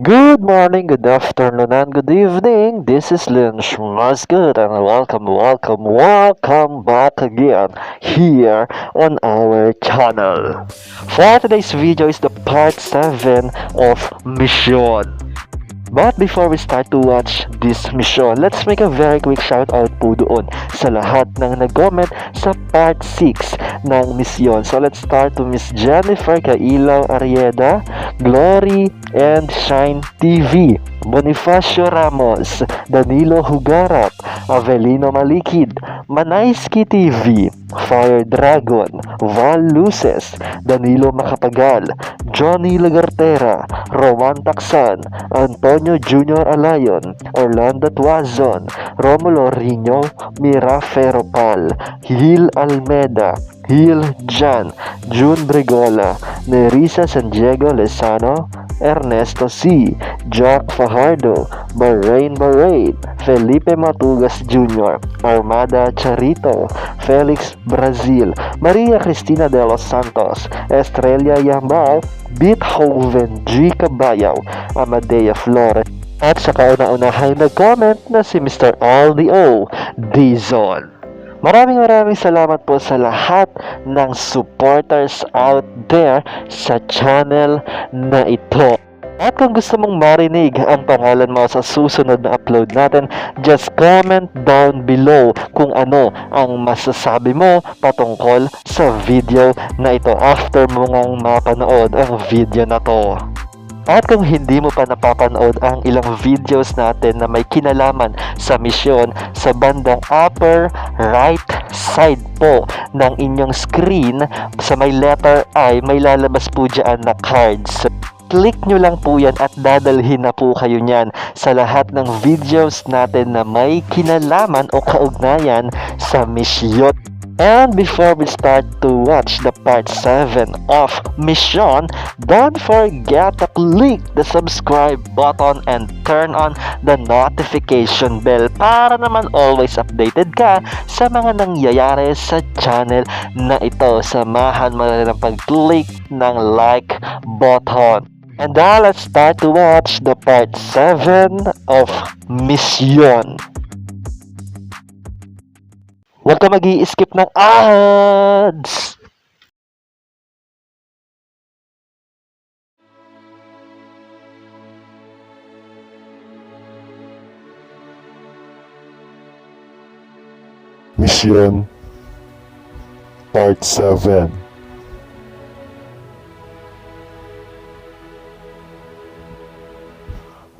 Good morning, good afternoon, and good evening. This is Lynch Mascot, and welcome back again here on our channel. For today's video is the part 7 of Mission. But before we start to watch this mission, let's make a very quick shout out po doon sa lahat ng nag-comment sa part 6 ng misyon. So let's start to Miss Jennifer Cailaw Arieda, Glory and Shine TV, Bonifacio Ramos, Danilo Hugarap, Avelino Malikid, Manayski TV, Fire Dragon, Val Luces, Danilo Macapagal, Johnny Lagartera, Roman Taksan, Antonio Junior Alayon, Orlando Tuazon, Romulo Rino, Mira Ferropal, Hil Almeda, Hil Jan, June Brigola, Nerissa San Diego Lesano, Ernesto C., Jack Fajardo, Bahrain, Felipe Matugas Jr., Armada Charito, Felix Brazil, Maria Cristina de los Santos, Estrella Yambao, Beethoven G. Cabayaw, Amadea Flores, at sa kauna-unahang nag-comment na si Mr. Aldio Dizon. Maraming salamat po sa lahat ng supporters out there sa channel na ito. At kung gusto mong marinig ang pangalan mo sa susunod na upload natin, just comment down below kung ano ang masasabi mo patungkol sa video na ito after mo ngang mapanood ang video na to. At kung hindi mo pa napapanood ang ilang videos natin na may kinalaman sa misyon, sa bandang upper right side po ng inyong screen, sa may letter I, may lalabas po dyan na cards. Click nyo lang po yan at dadalhin na po kayo nyan sa lahat ng videos natin na may kinalaman o kaugnayan sa misyon. And before we start to watch the part 7 of Mission, don't forget to click the subscribe button and turn on the notification bell para naman always updated ka sa mga nangyayari sa channel na ito. Samahan mo rin ang pag-click ng like button. And now let's start to watch the part 7 of Mission. Huwag ka mag-i-skip ng ads! Mission Part 7.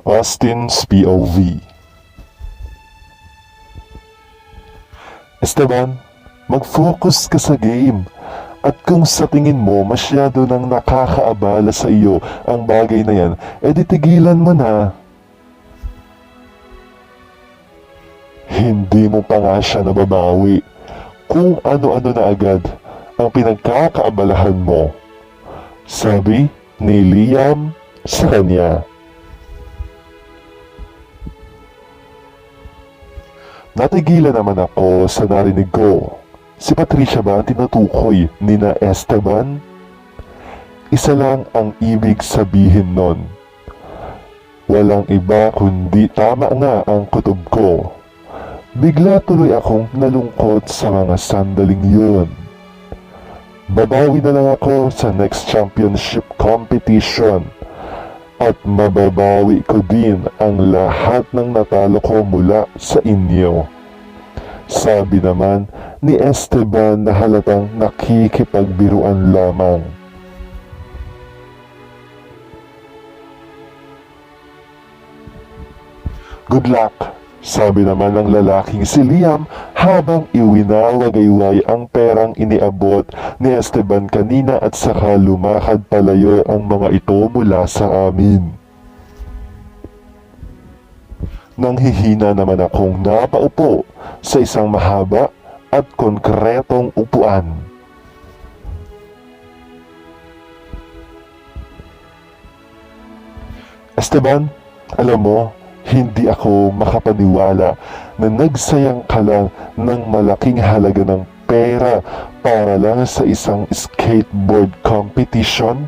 Austin's POV. Esteban, mag-focus ka sa game. At kung sa tingin mo masyado nang nakakaabala sa iyo ang bagay na yan, edi tigilan mo na. Hindi mo pa nga siya nababawi kung ano-ano na agad ang pinagkakaabalahan mo. Sabi ni Liam sa kanya. Natigilan naman ako sa narinig ko. Si Patricia ba ang tinutukoy ni na Esteban? Isa lang ang ibig sabihin nun. Walang iba kundi tama nga ang kutob ko. Bigla tuloy akong nalungkot sa mga sandaling yun. Babawi na lang ako sa next championship competition. At mababawi ko din ang lahat ng natalo ko mula sa inyo. Sabi naman ni Esteban na halatang nakikipagbiruan lamang. Good luck, sabi naman ng lalaking si Liam habang iwinawagayway ang perang iniabot ni Esteban kanina at saka lumakad palayo ang mga ito mula sa amin. Nanghihina naman akong napaupo sa isang mahaba at konkretong upuan. Esteban, alam mo, hindi ako makapaniwala na nagsayang ka lang ng malaking halaga ng pera para lang sa isang skateboard competition.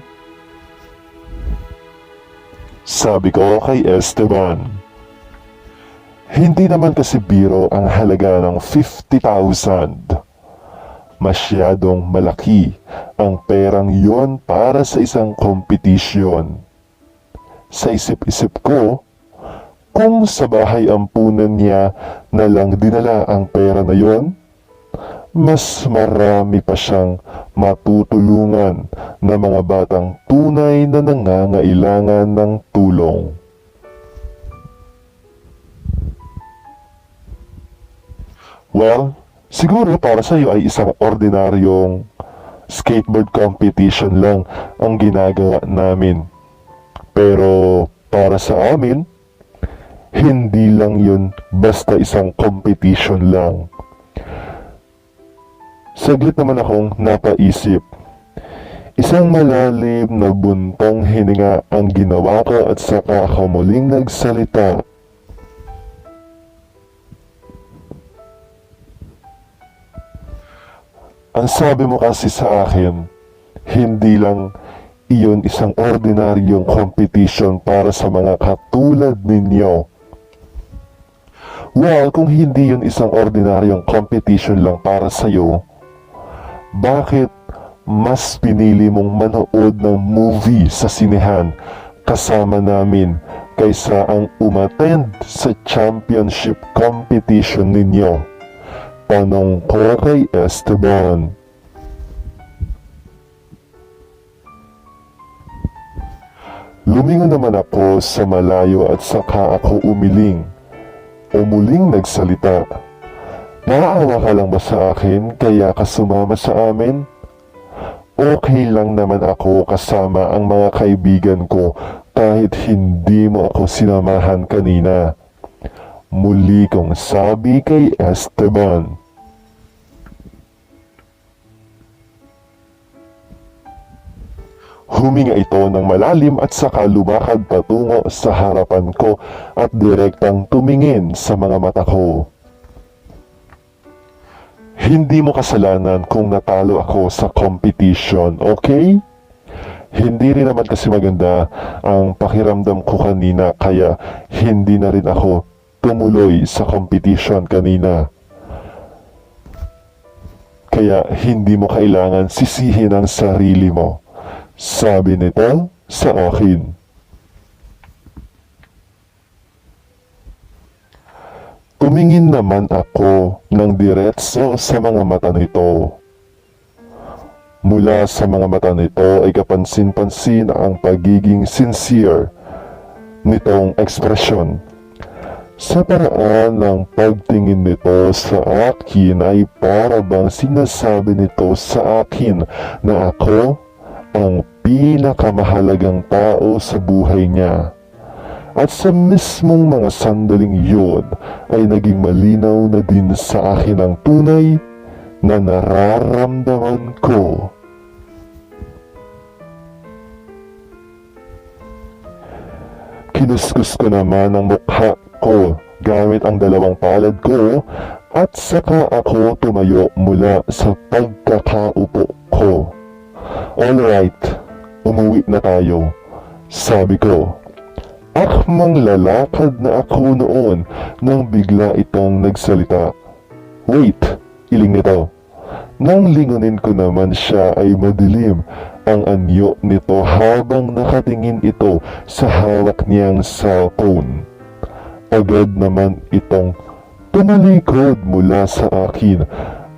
Sabi ko kay Esteban. Hindi naman kasi biro ang halaga ng 50,000. Masyadong malaki ang perang yon para sa isang kompetisyon. Sa isip-isip ko, kung sa bahay ampunan niya na lang dinala ang pera na yon, mas marami pa siyang matutulungan na mga batang tunay na nangangailangan ng tulong. Well, siguro para sa iyo ay isang ordinaryong skateboard competition lang ang ginagawa namin. Pero para sa amin, hindi lang yun basta isang competition lang. Saglit naman akong napaisip. Isang malalim na buntong hininga ang ginawa ko at saka ako muling nagsalita. Ang sabi mo kasi sa akin, hindi lang iyon isang ordinaryong competition para sa mga katulad ninyo. Well, kung hindi yun isang ordinaryong competition lang para sa'yo, bakit mas pinili mong manood ng movie sa sinehan kasama namin kaysa ang umattend sa championship competition ninyo? Tanong ko kay Esteban. Lumingon naman ako sa malayo at saka ako umiling o muling nagsalita. Naaawa ka lang ba sa akin kaya ka sumama sa amin? Okay lang naman ako kasama ang mga kaibigan ko kahit hindi mo ako sinamahan kanina. Muli kong sabi kay Esteban. Huminga ito ng malalim at saka lumakad patungo sa harapan ko at direktang tumingin sa mga mata ko. Hindi mo kasalanan kung natalo ako sa competition, okay? Hindi rin naman kasi maganda ang pakiramdam ko kanina kaya hindi na rin ako tumuloy sa competition kanina. Kaya hindi mo kailangan sisihin ang sarili mo. Sabi nito sa akin. Tumingin naman ako ng diretso sa mga mata nito. Mula sa mga mata nito ay kapansin-pansin ang pagiging sincere nitong ekspresyon. Sa paraan ng pagtingin nito sa akin ay para bang sinasabi nito sa akin na ako ang pinakamahalagang tao sa buhay niya. At sa mismong mga sandaling yun ay naging malinaw na din sa akin ang tunay na nararamdaman ko. Kinuskus ko naman ang mukha ko gamit ang dalawang palad ko at saka ako tumayo mula sa pagkakaupo ko. Alright, umuwi na tayo, sabi ko. Akmang lalakad na ako noon nang bigla itong nagsalita. Wait, iling nito. Nang lingunin ko naman siya ay madilim ang anyo nito habang nakatingin ito sa hawak niyang cellphone. Agad naman itong tumalikod mula sa akin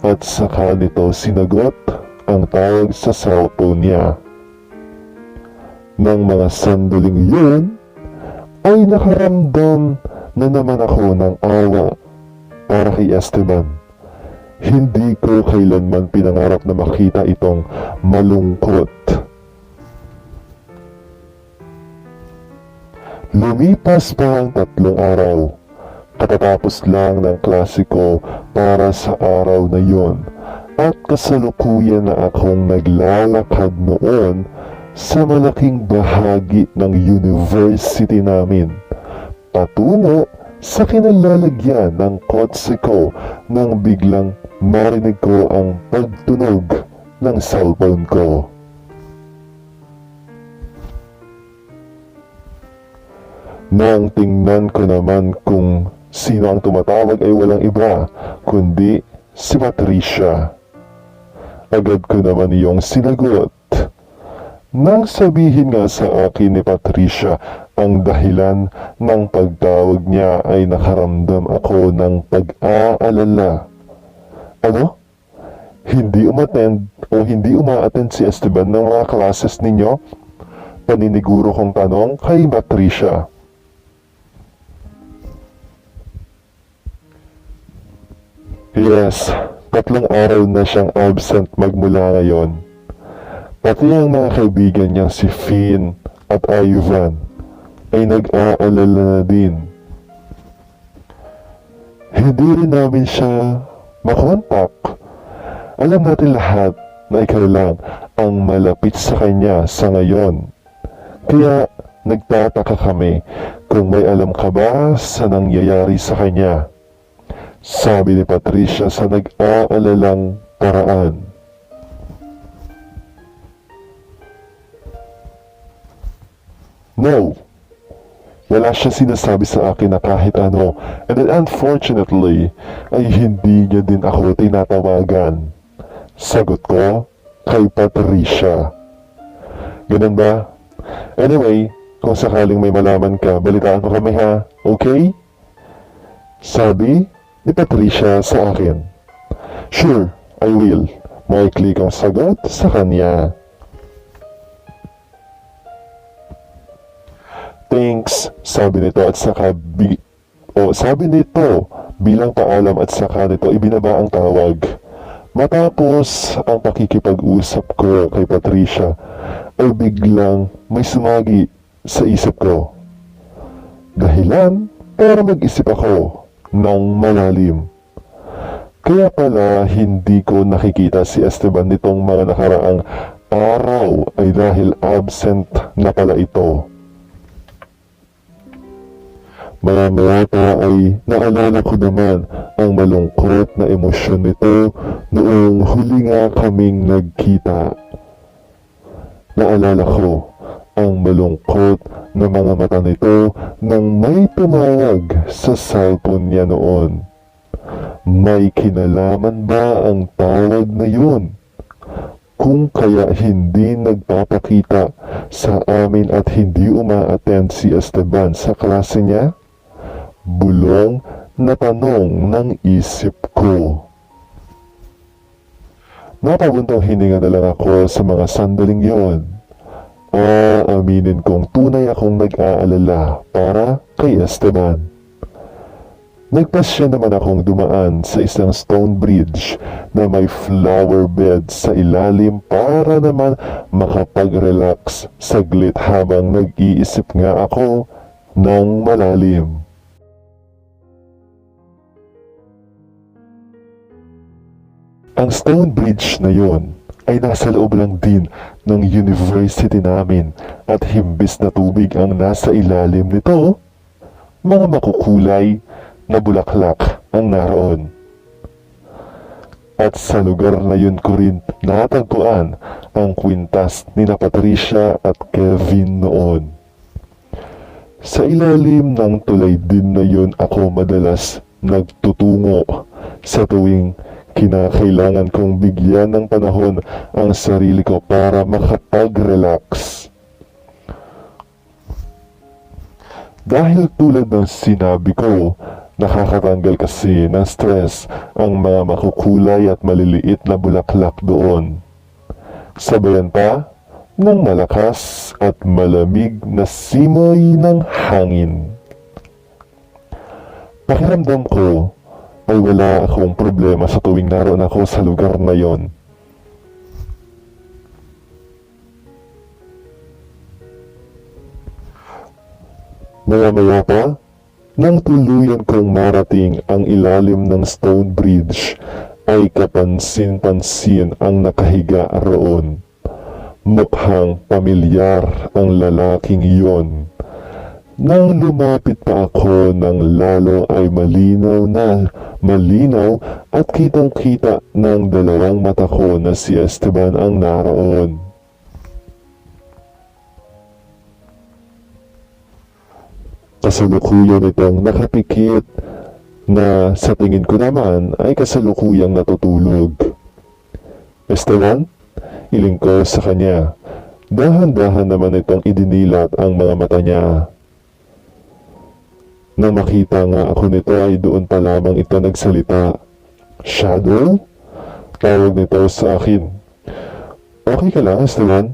at saka nito sinagot ang tawag sa cellphone niya. Nang mga sandaling yun, ay nakaramdam na naman ako ng awa para kay Esteban. Hindi ko kailanman pinangarap na makita itong malungkot. Lumipas pa ang 3 araw. Katatapos lang ng klase ko para sa araw na yon at kasalukuyan na akong naglalakad noon sa malaking bahagi ng university namin, patungo sa kinalalagyan ng kotse ko nang biglang marinig ko ang pagtunog ng cellphone ko. Nang tingnan ko naman kung sino ang tumatawag ay walang iba, kundi si Patricia. Agad ko naman iyong sinagot. Nang sabihin nga sa akin ni Patricia ang dahilan ng pagtawag niya ay nakaramdam ako ng pag-aalala. Ano? Hindi umattend o hindi uma-attend si Esteban ng mga classes ninyo? Paniniguro kong tanong kay Patricia. Yes, 3 araw na siyang absent magmula ngayon. Pati ang mga kaibigan niyang si Finn at Ivan ay nag-aalala na din. Hindi rin namin siya makontak. Alam natin lahat na ikaw lang ang malapit sa kanya sa ngayon. Kaya nagtataka kami kung may alam ka ba sa nangyayari sa kanya. Sabi ni Patricia sa nag-aalalang paraan. No, wala siya sinasabi sa akin na kahit ano, and then unfortunately, ay hindi niya din ako tinatawagan. Sagot ko kay Patricia. Ganun ba? Anyway, kung sakaling may malaman ka, balitaan mo kami ha, okay? Sabi ni Patricia sa akin. Sure, I will. May click ang sagot sa kanya. Thanks, sabi nito at saka sabi nito bilang paalam at saka nito ibinaba ang tawag. Matapos ang pakikipag-usap ko kay Patricia ay biglang may sumagi sa isip ko. Dahilan para mag-isip ako ng malalim. Kaya pala hindi ko nakikita si Esteban nitong mga nakaraang araw ay dahil absent na pala ito. Maya-maya pa ay naalala ko naman ang malungkot na emosyon nito noong huli nga kaming nagkita. Naalala ko ang malungkot na mga mata nito nang may tumawag sa cellphone niya noon. May kinalaman ba ang tawag na yun? Kung kaya hindi nagpapakita sa amin at hindi uma-attend si Esteban sa klase niya? Bulong na tanong ng isip ko. Napabuntong hininga na lang ako sa mga sandaling yon. Aminin kong tunay akong nag-aalala para kay Esteban. Nagpasya naman akong dumaan sa isang stone bridge na may flower bed sa ilalim para naman makapag-relax saglit habang nag-iisip nga ako ng malalim. Ang stone bridge na yon ay nasa loob lang din ng university namin at himbis na tubig ang nasa ilalim nito, mga makukulay na bulaklak ang naroon. At sa lugar na yun ko rin natagpuan ang kwintas ni na Patricia at Kevin noon. Sa ilalim ng tulay din na yun ako madalas nagtutungo sa tuwing kinakailangan kong bigyan ng panahon ang sarili ko para makapag-relax. Dahil tulad ng sinabi ko, nakakatanggal kasi ng stress ang mga makukulay at maliliit na bulaklak doon. Sabayan pa ng malakas at malamig na simoy ng hangin. Pakiramdam ko ay wala akong problema sa tuwing naroon ako sa lugar na yon. Maya-maya pa, nang tuluyan kong marating ang ilalim ng stone bridge, ay kapansin-pansin ang nakahiga roon. Mukhang pamilyar ang lalaking iyon. Nang lumapit pa ako ng lalo ay malinaw at kitang-kita ng dalawang mata ko na si Esteban ang naroon. Kasalukuyan itong nakapikit na sa tingin ko naman ay kasalukuyang natutulog. Esteban, iling ko sa kanya. Dahan-dahan naman itong idinilat ang mga mata niya. Nang makita nga ako nito ay doon pa lamang ito nagsalita. Shadow? Tawag nito sa akin. Okay ka lang, Esteban?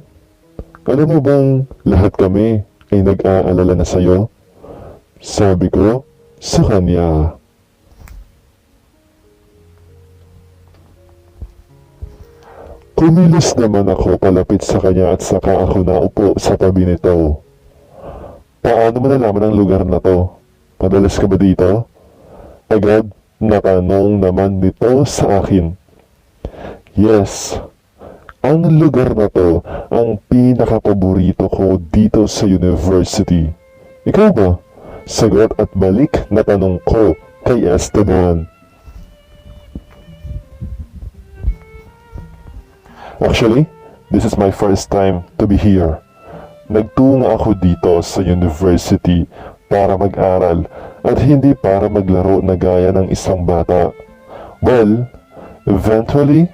Alam mo bang lahat kami ay nag-aalala na sa'yo? Sabi ko sa kanya. Kumilos naman ako palapit sa kanya at saka ako naupo sa tabi nito. Paano mo nalaman ang lugar na to? Madalas ka ba dito? Agad natanong naman nito sa akin. Yes, ang lugar na to ang pinakapaborito ko dito sa university. Ikaw ba? Sagot at balik na tanong ko kay Esteban. Actually, this is my first time to be here. Nagtungo ako dito sa university para mag-aral at hindi para maglaro na gaya ng isang bata. Well, eventually,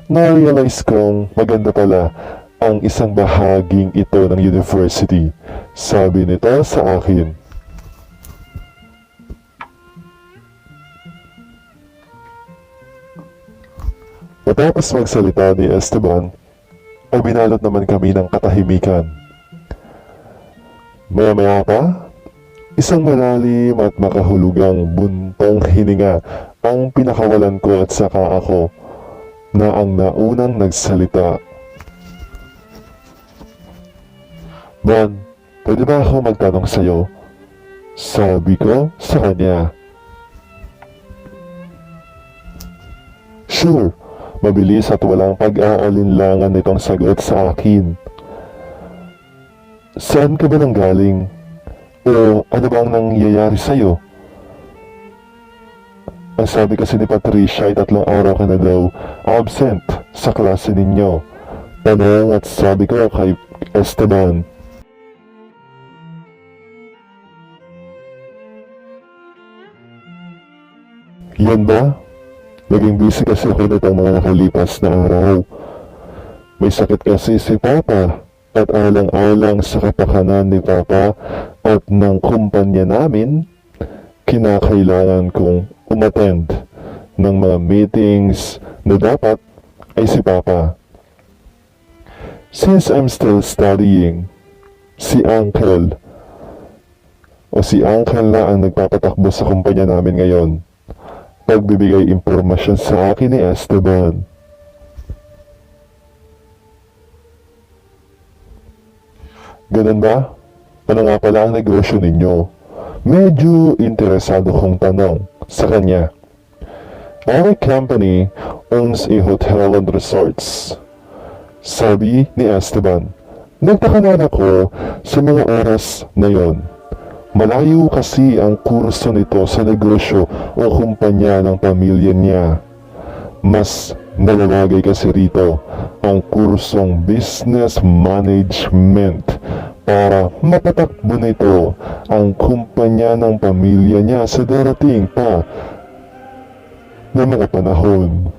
na-realize kong maganda pala ang isang bahaging ito ng university. Sabi nito sa akin. Matapos magsalita ni Esteban, ay binalot naman kami ng katahimikan. Maya-maya pa, isang malalim at makahulugang buntong hininga ang pinakawalan ko at saka ako na ang naunang nagsalita. Man, pwede ba ako magtanong sa'yo? Sabi ko sa kanya. Sure, mabilis at walang pag-aalinlangan nitong sagot sa akin. Saan ka ba nanggaling? O ano ba ang nangyayari sa'yo? Ang sabi kasi ni Patricia ay 3 araw ka na daw absent sa klase ninyo. Tanong at sabi ko kay Esteban. Yan ba? Naging busy kasi ako nitong mga nakalipas na araw. May sakit kasi si Papa at alang-alang sa kapakanan ni Papa at ng kumpanya namin, kinakailangan kong umattend ng mga meetings na dapat ay si Papa. Since I'm still studying, si Uncle na ang nagpapatakbo sa kumpanya namin ngayon. Pagbibigay impormasyon sa akin ni Esteban. Ganun ba? Ano nga pala ang negosyo ninyo? Medyo interesado kong tanong sa kanya. Our company owns a hotel and resorts. Sabi ni Esteban. Nagtaka na ako sa mga oras na yon. Malayo kasi ang kurso nito sa negosyo o kumpanya ng pamilya niya. Mas nalalagay kasi rito ang kursong business management para mapatakbo nito ang kumpanya ng pamilya niya sa darating pa na mga panahon.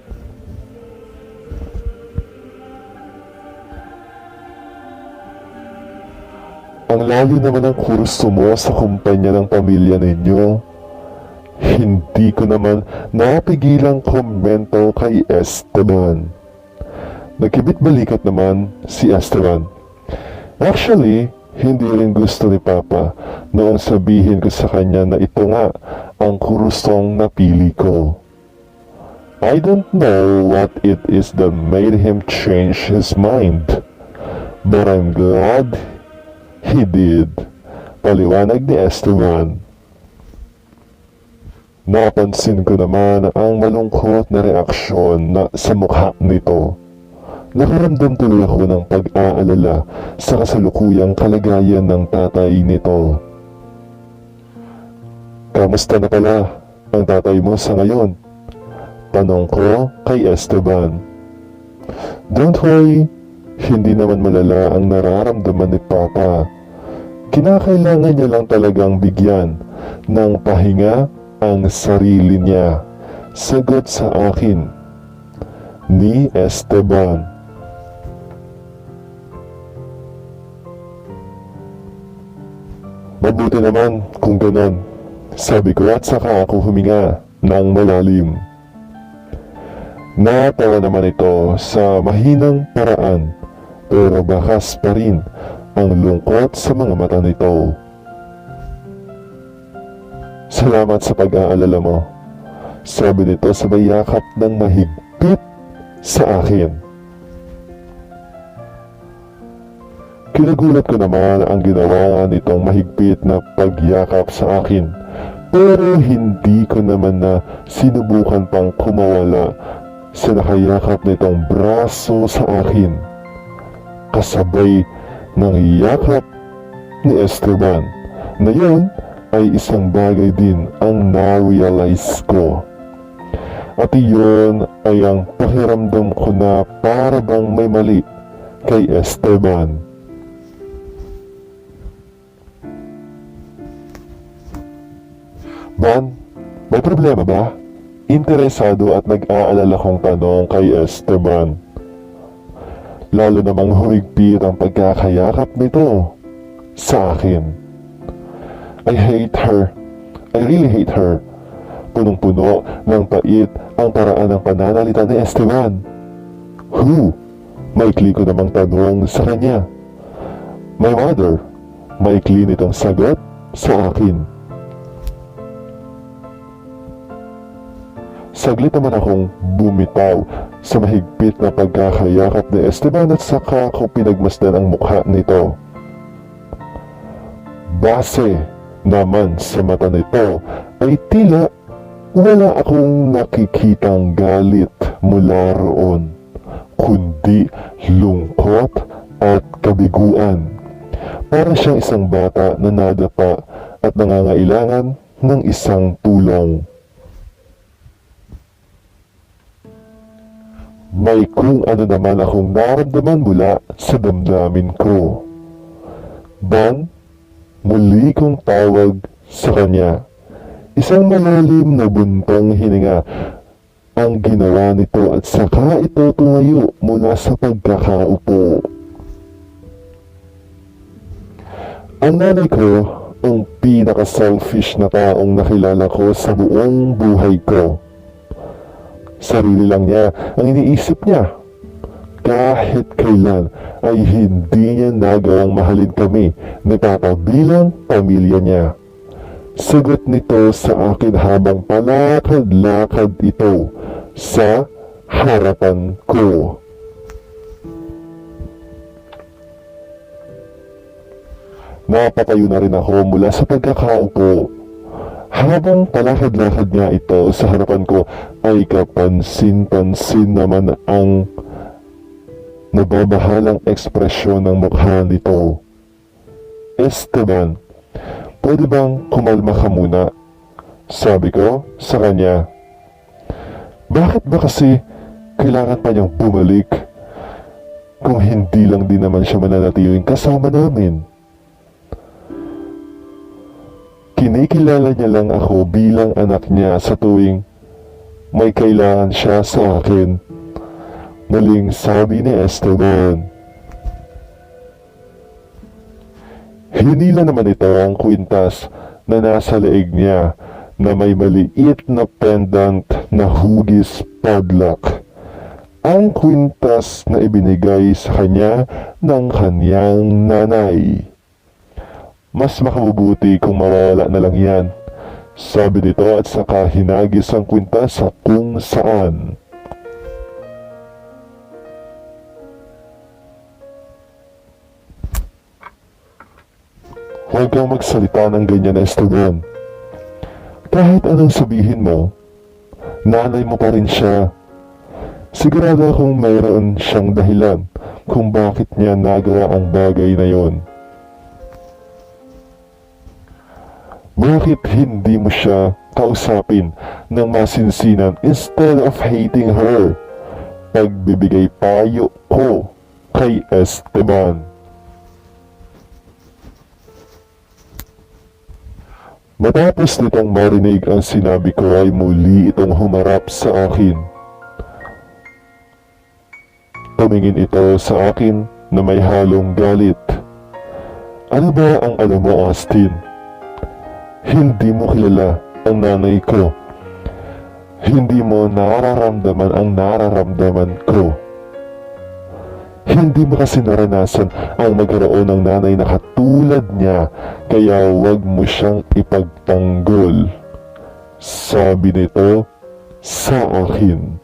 Ang layo naman ng kurso mo sa kumpanya ng pamilya ninyo. Hindi ko naman napigilang komento kay Esteban. Nagkibit-balikat naman si Esteban. Actually, hindi rin gusto ni Papa noong sabihin ko sa kanya na ito nga ang kursong napili ko. I don't know what it is that made him change his mind, but I'm glad he did. Paliwanag ni Esteban. Napansin ko naman ang malungkot na reaksyon sa mukha nito. Nakaramdam tuloy ako ng pag-aalala sa kasalukuyang kalagayan ng tatay nito. Kamusta na pala ang tatay mo sa ngayon? Tanong ko kay Esteban. Don't worry, hindi naman malala ang nararamdaman ni Papa. Kinakailangan niya lang talagang bigyan ng pahinga ang sarili niya. Sagot sa akin ni Esteban. Mabuti naman kung ganon, sabi ko at saka ako huminga ng malalim. Natawa naman ito sa mahinang paraan, pero bakas pa rin ang lungkot sa mga mata nito. Salamat sa pag-aalala mo, sabi nito sa may yakap ng mahigpit sa akin. Kinagulat ko naman ang ginawa nitong mahigpit na pagyakap sa akin, pero hindi ko naman na sinubukan pang kumawala sa nakayakap nitong braso sa akin. Kasabay ng yakap ni Esteban na yun ay isang bagay din ang na-realize ko. At iyon ay ang pakiramdam ko na para bang may mali kay Esteban. Ban, may problema ba? Interesado at nag-aalala kong tanong kay Esteban. Lalo namang humigpit ang pagkakayakap nito sa akin. I hate her. I really hate her. Punong-puno ng pait ang paraan ng pananalita ni Esteban. Who? Maikli ko namang tanong sa kanya. My mother. Maikli nitong sagot sa akin. Saglit naman akong bumitaw sa mahigpit na pagkakayakap ni Esteban at saka ko pinagmasdan ang mukha nito. Base naman sa mata nito ay tila wala akong nakikitang galit mula roon, kundi lungkot at kabiguan. Para siyang isang bata na nadapa at nangangailangan ng isang tulong. May kung ano naman akong naramdaman mula sa damdamin ko. Ban, muli kong tawag sa kanya. Isang malalim na buntong hininga ang ginawa nito at saka ito tumayo mula sa pagkakaupo. Ang nanay ko ang pinaka-selfish na taong nakilala ko sa buong buhay ko. Sarili lang niya ang iniisip niya. Kahit kailan ay hindi niya nagawang mahalin kami ni Papa bilang pamilya niya. Sagot nito sa akin habang palakad-lakad ito sa harapan ko. Napatayo na rin ako mula sa pagkakaupo. Habang palakad-lakad niya ito sa harapan ko ay kapansin-pansin naman ang nababahalang ekspresyon ng mukha nito. Esteban, pwede bang kumalma ka muna? Sabi ko sa kanya. Bakit ba kasi kailangan pa niyang bumalik kung hindi lang din naman siya mananatiling kasama namin? Kinikilala niya lang ako bilang anak niya sa tuwing may kailangan siya sa akin. Muling sabi ni Esteban. Hinila naman ito ang kwintas na nasa leeg niya na may maliit na pendant na hugis padlock. Ang kwintas na ibinigay sa kanya ng kanyang nanay. Mas makabubuti kung mawala na lang yan, sabi nito at saka hinagis ang kwintas sa kung saan. Huwag kang magsalita ng ganyan, Esteban. Kahit anong sabihin mo, nanay mo pa rin siya. Sigurado akong mayroon siyang dahilan kung bakit niya nagawa ang bagay na yon. Bakit hindi mo siya kausapin ng masinsinan instead of hating her? Pagbibigay payo ko kay Esteban. Matapos nitong marinig ang sinabi ko ay muli itong humarap sa akin. Tumingin ito sa akin na may halong galit. Ano ba ang alam mo, Austin? Hindi mo kilala ang nanay ko. Hindi mo nararamdaman ang nararamdaman ko. Hindi mo kasi naranasan ang magkaroon ng nanay na katulad niya, kaya wag mo siyang ipagtanggol. Sabi nito sa akin.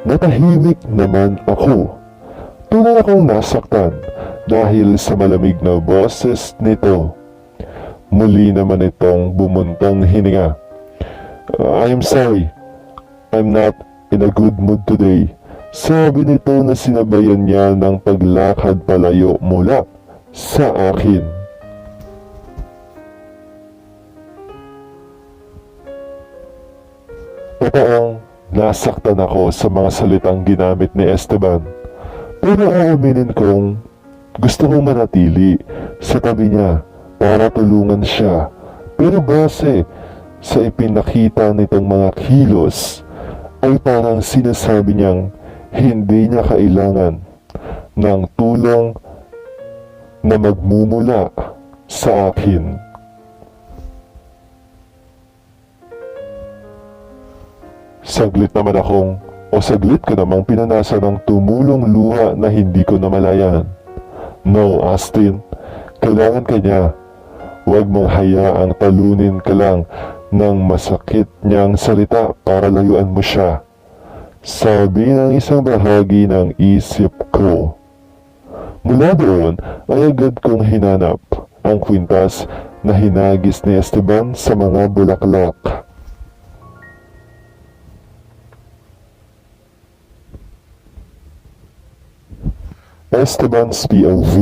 Natahimik naman ako. Tunay akong nasaktan dahil sa malamig na boses nito. Muli naman itong bumuntong hininga. I'm sorry. I'm not in a good mood today. Sabi nito na sinabayan niya ng paglakad palayo mula sa akin. Totoong nasaktan ako sa mga salitang ginamit ni Esteban. Pero aaminin kong gusto kong manatili sa tabi niya para tulungan siya. Pero base sa ipinakita nitong mga kilos, ay parang sinasabi niyang hindi niya kailangan ng tulong na magmumula sa akin. Saglit ka namang pinanasa ng tumulong luha na hindi ko namalayan. No, Austin, kailangan ka niya. Huwag mong hayaang talunin ka lang ng masakit niyang salita para layuan mo siya. Sabi ng isang bahagi ng isip ko. Mula doon ay agad kong hinanap ang kwintas na hinagis ni Esteban sa mga bulaklak. Esteban's POV.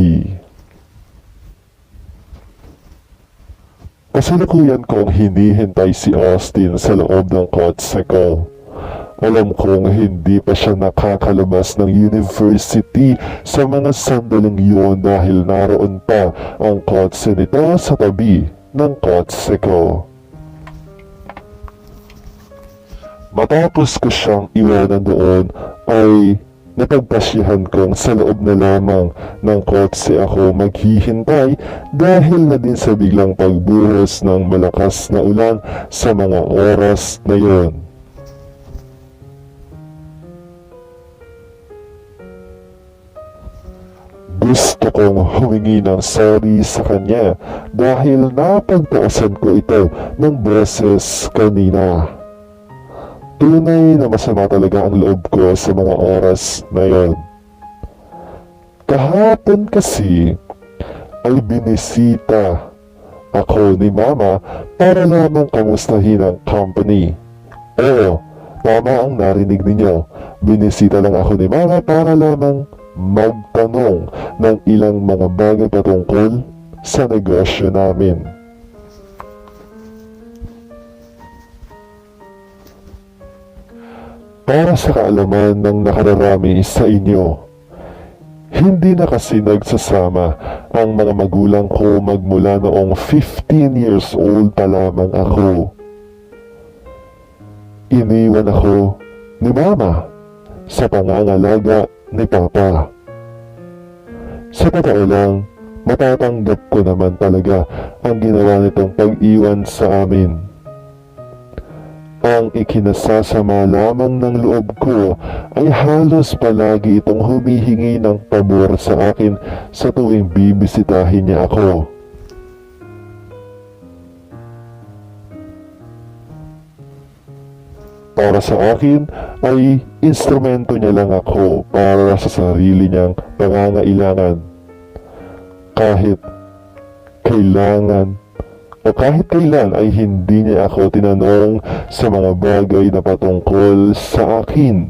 Kasalukuyan kong hinihintay si Austin sa loob ng kotse ko. Alam kong hindi pa siya nakakalabas ng university sa mga sandaling yun dahil naroon pa ang kotse nito sa tabi ng kotse ko. Matapos ko siyang iwanan doon ay napagpasyahan kong sa loob na lamang ng kotse ako maghihintay dahil na din sa biglang pagbuhos ng malakas na ulan sa mga oras na yon. Gusto kong humingi ng sorry sa kanya dahil napagtaasan ko ito ng beses kanina. Tunay na masama talaga ang loob ko sa mga oras na yon. Kahapon kasi ay binisita ako ni Mama para lamang kamustahin ang company. Oo, tama ang narinig ninyo. Binisita lang ako ni Mama para lamang magtanong ng ilang mga bagay patungkol sa negosyo namin. Para sa kaalaman ng nakararami sa inyo, hindi na kasi nagsasama ang mga magulang ko magmula noong 15 years old pa lamang ako. Iniwan ako ni Mama sa pangangalaga ni Papa. Sa totoo lang, matatanggap ko naman talaga ang ginawa nitong pag-iwan sa amin. Ang ikinasasama lamang ng loob ko ay halos palagi itong humihingi ng pabor sa akin sa tuwing bibisitahin niya ako. Para sa akin ay instrumento niya lang ako para sa sarili niyang pangangailangan. Kahit kailan ay hindi niya ako tinanong sa mga bagay na patungkol sa akin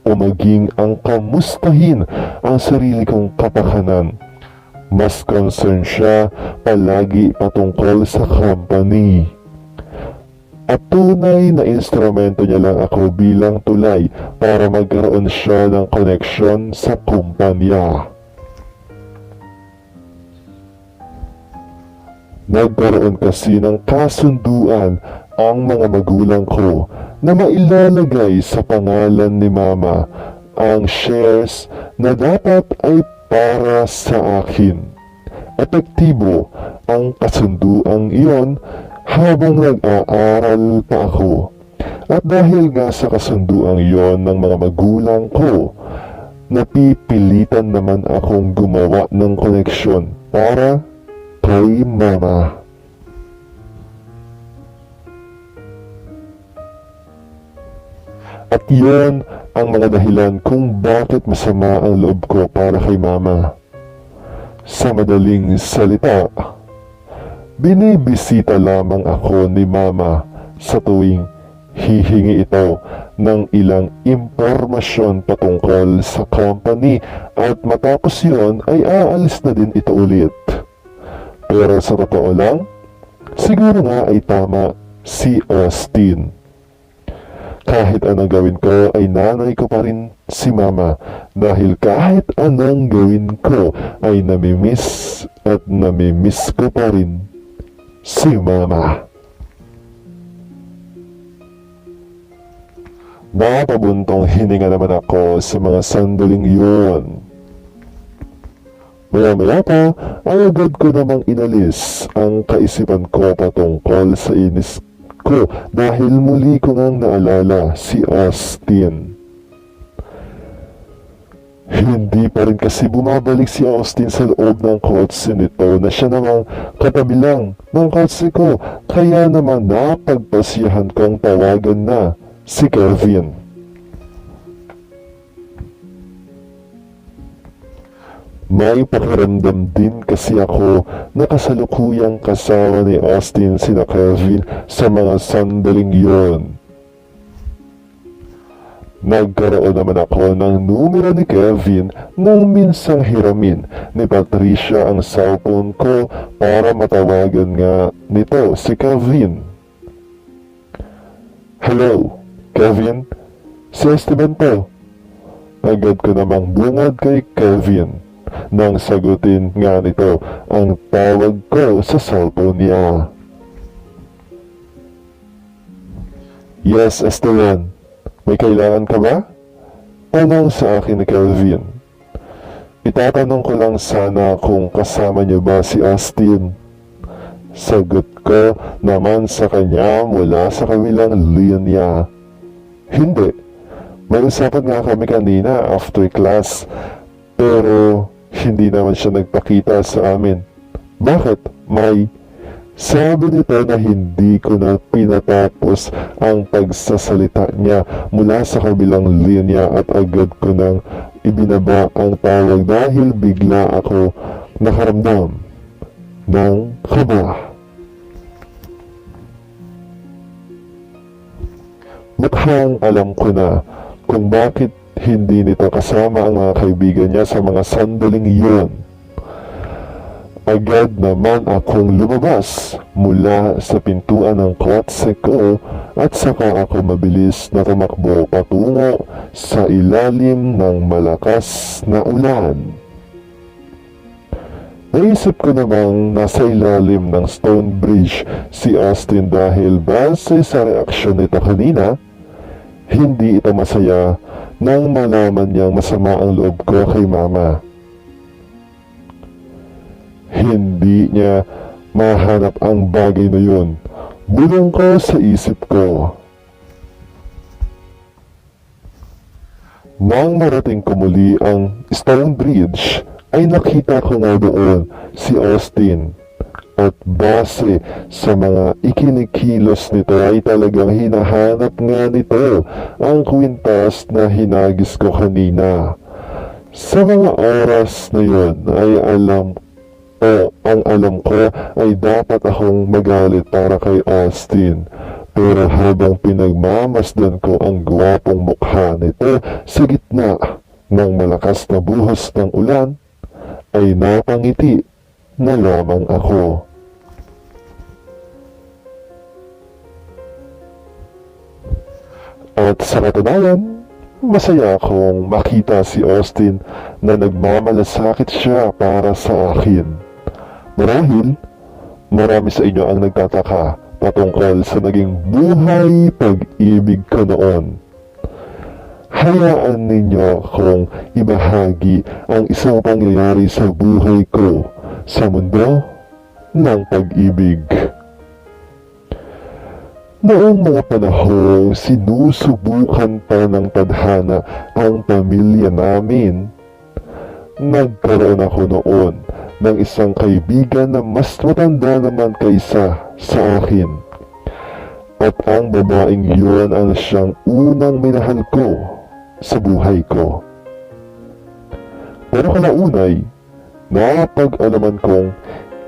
o maging ang kamustahin ang sarili kong kapakanan. Mas concern siya palagi patungkol sa company. At tunay na instrumento niya lang ako bilang tulay para magkaroon siya ng koneksyon sa kumpanya. Nagkaroon kasi ng kasunduan ang mga magulang ko na mailalagay sa pangalan ni Mama ang shares na dapat ay para sa akin. Epektibo ang kasunduang iyon habang nag-aaral pa ako. At dahil nga sa kasunduang iyon ng mga magulang ko, napipilitan naman akong gumawa ng koneksyon para kay Mama. At yun ang mga dahilan kung bakit masama ang loob ko para kay Mama. Sa madaling salita, binibisita lamang ako ni Mama sa tuwing hihingi ito ng ilang impormasyon patungkol sa company at matapos yun ay aalis na din ito ulit. Pero sa totoo lang, siguro nga ay tama si Austin. Kahit anong gawin ko ay nanay ko pa rin si Mama dahil kahit anong gawin ko ay namimiss at namimiss ko pa rin si Mama. Napabuntong hininga naman ako sa mga sandaling yun. Maya-maya pa ay agad ko namang inalis ang kaisipan ko patungkol sa inis ko dahil muli ko ngang naalala si Austin. Hindi pa rin kasi bumabalik si Austin sa loob ng kotse nito na siya namang katabi lang ng kotse ko, kaya naman napagpasiyahan kong tawagan na si Kevin. May pakiramdam din kasi ako na kasalukuyang kasama ni Austin sina Kevin sa mga sandaling yon. Nagkaroon naman ako ng numero ni Kevin nang minsang hiramin ni Patricia ang cellphone ko para matawagan nga nito si Kevin. Hello, Kevin? Si Esteban to. Agad ko namang bungad kay Kevin nang sagutin nga nito ang tawag ko sa cellphone niya. Yes, Esteban. May kailangan ka ba? Tanong sa akin ni Kelvin. Itatanong ko lang sana kung kasama niyo ba si Austin. Sagot ko naman sa kanya mula sa kabilang linya. Hindi. May usapan nga kami kanina after class, pero hindi naman siya nagpakita sa amin. Bakit? May sabi nito na hindi ko na pinatapos ang pagsasalita niya mula sa kabilang linya at agad ko nang ibinaba ang tawag dahil bigla ako nakaramdam ng kaba. Mukhang alam ko na kung bakit hindi nito kasama ang mga kaibigan niya sa mga sandaling iyon. Agad naman akong lumabas mula sa pintuan ng kotse ko at saka ako mabilis na tumakbo patungo sa ilalim ng malakas na ulan. Naisip ko namang nasa ilalim ng stone bridge si Austin dahil base sa reaksyon nito kanina, hindi ito masaya nang malaman niyang masama ang loob ko kay Mama. Hindi niya mahanap ang bagay na yun. Bulong ko sa isip ko. Nang marating ko muli ang Stone Bridge, ay nakita ko nga doon si Austin. At base sa mga ikinikilos nito ay talagang hinahanap nga nito ang kwintas na hinagis ko kanina. Sa mga oras na yun ay ang alam ko ay dapat akong magalit para kay Austin. Pero habang pinagmamasdan ko ang gwapong mukha nito sa gitna ng malakas na buhos ng ulan, ay napangiti na lamang ako. At sa katunayan, masaya akong makita si Austin na nagmamalasakit siya para sa akin. Marahil, Marami sa inyo ang nagtataka patungkol sa naging buhay pag-ibig ko noon. Hayaan ninyo akong ibahagi ang isang pangyayari sa buhay ko sa mundo ng pag-ibig. Noong mga panahong sinusubukan pa ng tadhana ang pamilya namin, nagkaroon ako noon ng isang kaibigan na mas matanda naman kaysa sa akin. At ang babaeng yun ang siyang unang minahal ko sa buhay ko. Pero kalaunay, napag-alaman kong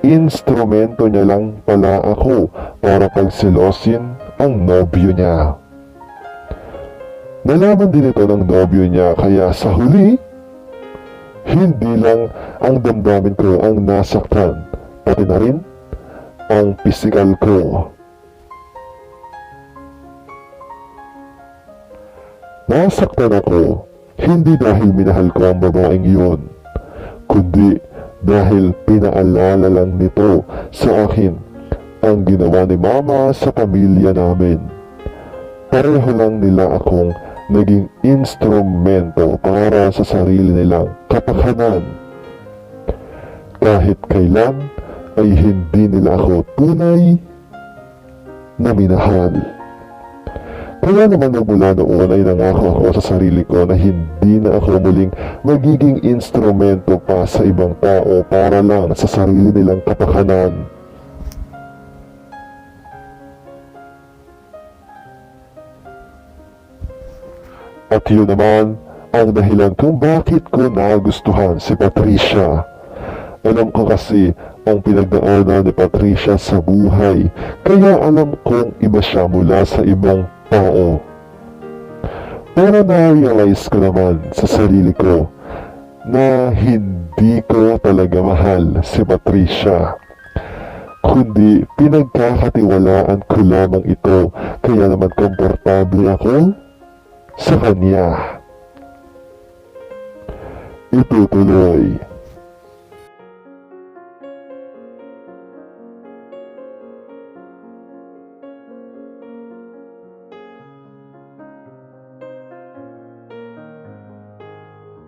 instrumento niya lang pala ako para pagsilosin ang nobyo niya. Nalaman din ito ng nobyo niya kaya sa huli, hindi lang ang damdamin ko ang nasaktan, pati na rin ang pisikal ko. Nasaktan ako, hindi dahil minahal ko ang babaeng yun, kundi dahil pinaalala lang nito sa akin ang ginawa ni mama sa pamilya namin. Pareho lang nila akong naging instrumento para sa sarili nilang kapakanan. Kahit kailan ay hindi nila ako tunay na minahal. Kaya naman nagmula noon ay nangako ako sa sarili ko na hindi na ako muling magiging instrumento pa sa ibang tao para lang sa sarili nilang kapakanan. At yun naman ang dahilan kung bakit ko nagustuhan si Patricia. Alam ko kasi ang pinagdaanan ni Patricia sa buhay, kaya alam kong iba siya mula sa ibang tao. Pero na-realize ko naman sa sarili ko na hindi ko talaga mahal si Patricia, kundi pinagkakatiwalaan ko lamang ito, kaya naman komportable ako sa kanya. Itutuloy.